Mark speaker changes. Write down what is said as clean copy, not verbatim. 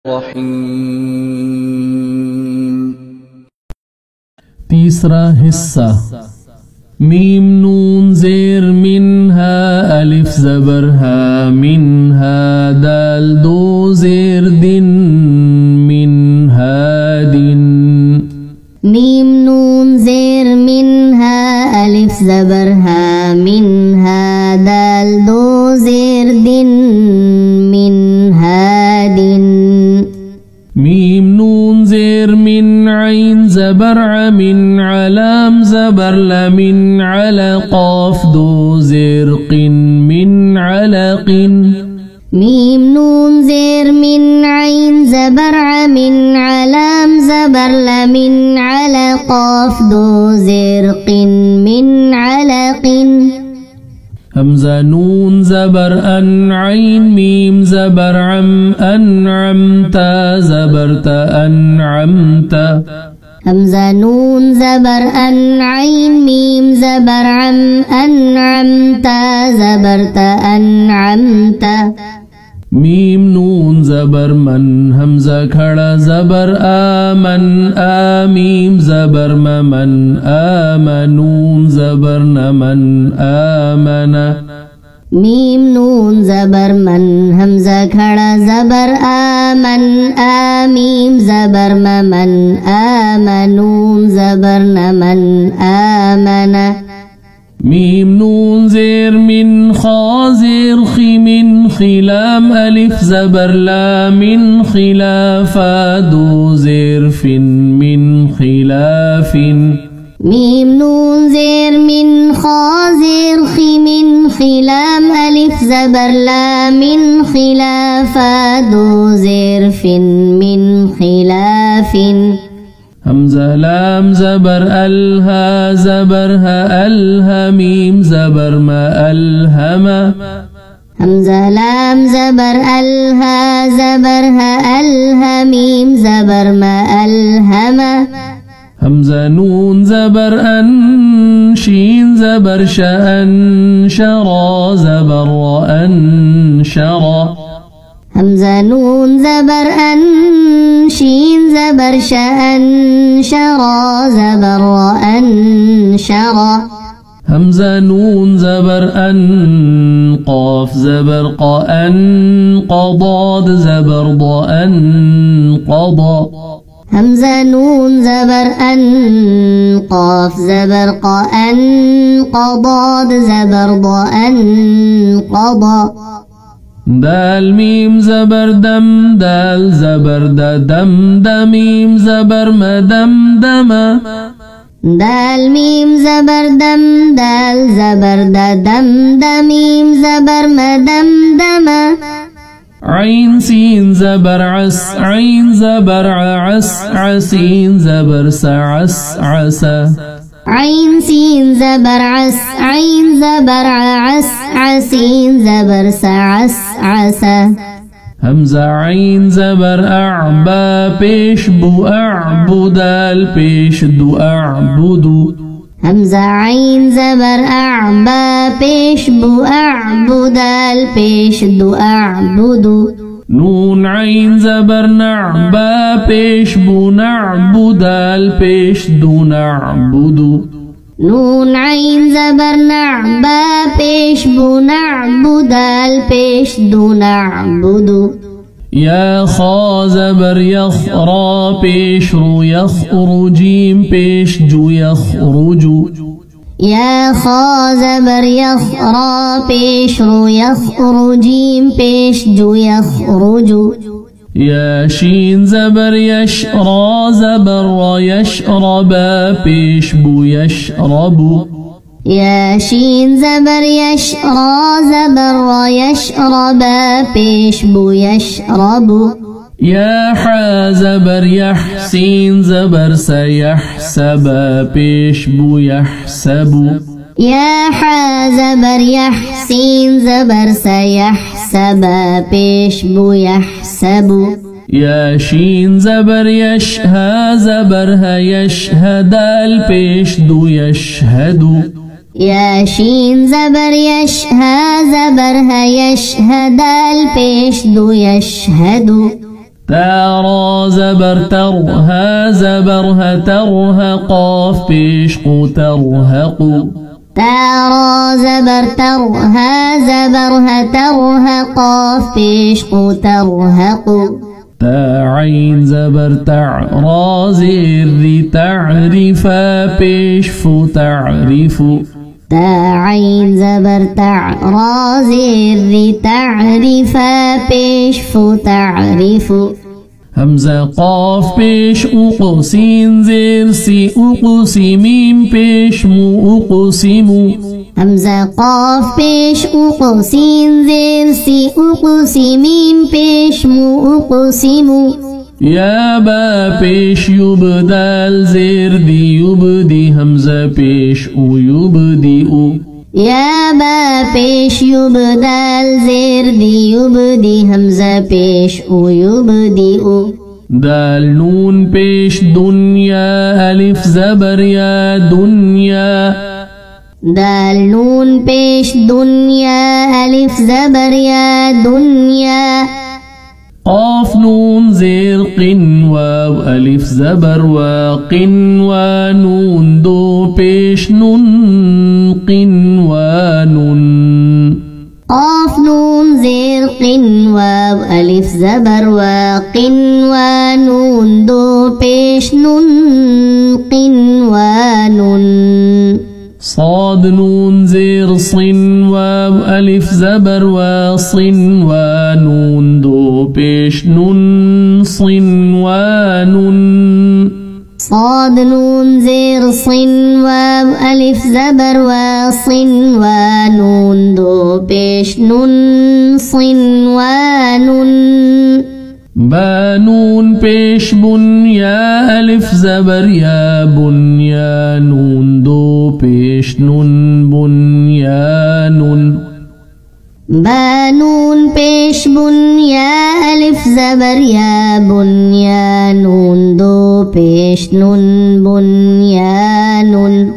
Speaker 1: الرحيم.
Speaker 2: तीसरा हिस्सा मीम नून ज़ेर मिनहा अलिफ ज़बर हा मिनहा दाल दो ज़ेर दिन मिनहा दिन।
Speaker 3: मीम नून ज़ेर मिनहा अलिफ ज़बर हा मिनहा दाल दो ज़ेर दिन मिनहा दिन।
Speaker 2: मीम नून ज़ेर मिन ऐन ज़बर मिन अलाम ज़बर लमिन अला क़ाफ दो ज़ेर क़िन मिन अलक़िन।
Speaker 3: मीम नून ज़ेर मिन ऐन ज़बर मिन अलाम ज़बर लमिन अला क़ाफ दो ज़ेर क़िन मिन अलक़िन।
Speaker 2: हमज़ा नून ज़बर अन ऐन मीम ज़बर अम अनअमता ज़बर त अनअमता।
Speaker 3: हमज़ा नून ज़बर अन ऐन मीम ज़बर अम अनअमता ज़बर त अनअमता।
Speaker 2: मीम नून ज़बर मन हमज़ा खड़ा ज़बर आमन आमीम ज़बर मन आमनून ज़बर नमन आमना।
Speaker 3: मीम नून ज़बर मन हमज़ा खड़ा ज़बर आमन आमीम ज़बर मन आमनून ज़बर नमन आमना।
Speaker 2: मीम नून ज़ेर मिन खा ज़ेर खी मिन खिलाम अलिफ ज़बर ला मिन खिलाफा दो ज़ेर फिन मिन खिलाफिन।
Speaker 3: मीम नून ज़ेर मिन खा ज़ेर खी मिन खिलाम अलिफ ज़बर ला मिन खिलाफा दो ज़ेर फिन मिन खिलाफिन।
Speaker 2: हमज़ा लाम ज़बर अलहा ज़बर हा अलहा मीम ज़बर मा अलहमा।
Speaker 3: हमज़ा लाम ज़बर अलहा ज़बर हा अलहा मीम ज़बर मा अलहमा।
Speaker 2: हमज़ा नून ज़बर अन शीन ज़बर शअन शरा ज़बर अन शरा।
Speaker 3: हमज़ा नून ज़बर अन शीन ज़बर शअन शरा ज़बर अन शरा।
Speaker 2: हमज़ा नून ज़बर अन क़ाफ ज़बर क़अन क़दाद ज़बर ضأन क़दा।
Speaker 3: हमज़ा नून ज़बर अन क़ाफ ज़बर क़अन क़दाद ज़बर ضأन क़दा।
Speaker 2: दाल मीम ज़बर दम दाल ज़बर दम दमीम ज़बर मदम दमा।
Speaker 3: दाल मीम ज़बर दम दाल ज़बर दम दमीम ज़बर मदम दमा।
Speaker 2: ऐन सीन ज़बर अस ऐन ज़बर अस असीन ज़बर सअस असा।
Speaker 3: ऐन सीन ज़बर अस ऐन ज़बर अस असीन ज़बर सअस असा।
Speaker 2: हमज़ा ऐन ज़बर अअबा पेश बु अअबु दाल पेश दु अअबुदु।
Speaker 3: हमज़ा ऐन ज़बर अअबा पेश बु अअबु दाल पेश दु अअबुदु।
Speaker 2: नून ऐन ज़बर नअबा पेश बु नअबु दाल पेश दु नअबुदु।
Speaker 3: नून ऐन ज़बर नअबा पेश बु नअबु दाल पेश दु नअबुदु।
Speaker 2: या खा ज़बर यख रा पेश रु यखरु जीम पेश जु यखरुजु।
Speaker 3: या खा ज़बर यख रा पेश रु यखरु जीम पेश जु यखरुजु।
Speaker 2: या शीन ज़बर यश रा ज़बर रा यशरबा पेश बु यशरबु।
Speaker 3: या शीन ज़बर यश रा ज़बर रा यशरबा पेश बु यशरबु।
Speaker 2: या हा ज़बर यह सीन ज़बर सयहसबा पेश बु यहसबु।
Speaker 3: या हा ज़बर यह सीन ज़बर सयहसबा पेश बु यहसबु।
Speaker 2: या शीन ज़बर यश हा ज़बर हा यशहदाल पेश दु यशहदु।
Speaker 3: या शीन ज़बर यश हा ज़बर हा यशहदाल पेश दु यशहदु।
Speaker 2: تا را زبر تر ها زبر ها ترها قاف پیش قو ترهقو
Speaker 3: تا را زبر تر ها زبر ها ترها قاف پیش قو ترهقو
Speaker 2: تا عين زبر تع را زير ذي تعرفا پیش فو تعرفو
Speaker 3: تا عين زبر تع را زير ذي تعرفا پیش فو تعرفو
Speaker 2: همزة قاف پیش اوقو سين زير سي اوقو سي ميم پیش مو اوقو سيمو
Speaker 3: همزة قاف پیش اوقو سين زير سي اوقو سي ميم پیش مو اوقو سيمو
Speaker 2: يا با پیش يبدال زير دي يبدي همزة پیش او يبدي او
Speaker 3: يا با پیش يبدال زير دي يبدي همزة پیش او يبدي او
Speaker 2: دال نون پیش دنيا ألف زبر يا دنيا
Speaker 3: دال نون پیش دنيا ألف زبر يا دنيا
Speaker 2: قاف نون زير قن واو ألف زبر وقن ونون دو پیش نون قن ونون
Speaker 3: قاف نون زير قن واو ألف زبر وقن ونون دو پیش نون قن ونون
Speaker 2: صاد نون زير صن واو ألف زبر وصن ونون دو پیش نون صن ونون
Speaker 3: صاد نون زير صن واو ألف زبر وصن ونون دو پیش نون صن ونون
Speaker 2: با نون پیش بنيا ألف زبر يا بنيا نون دو پیش نون بنيان
Speaker 3: با نون پیش بنيا ألف زبر يا بنيا نون دو پیش نون بنيان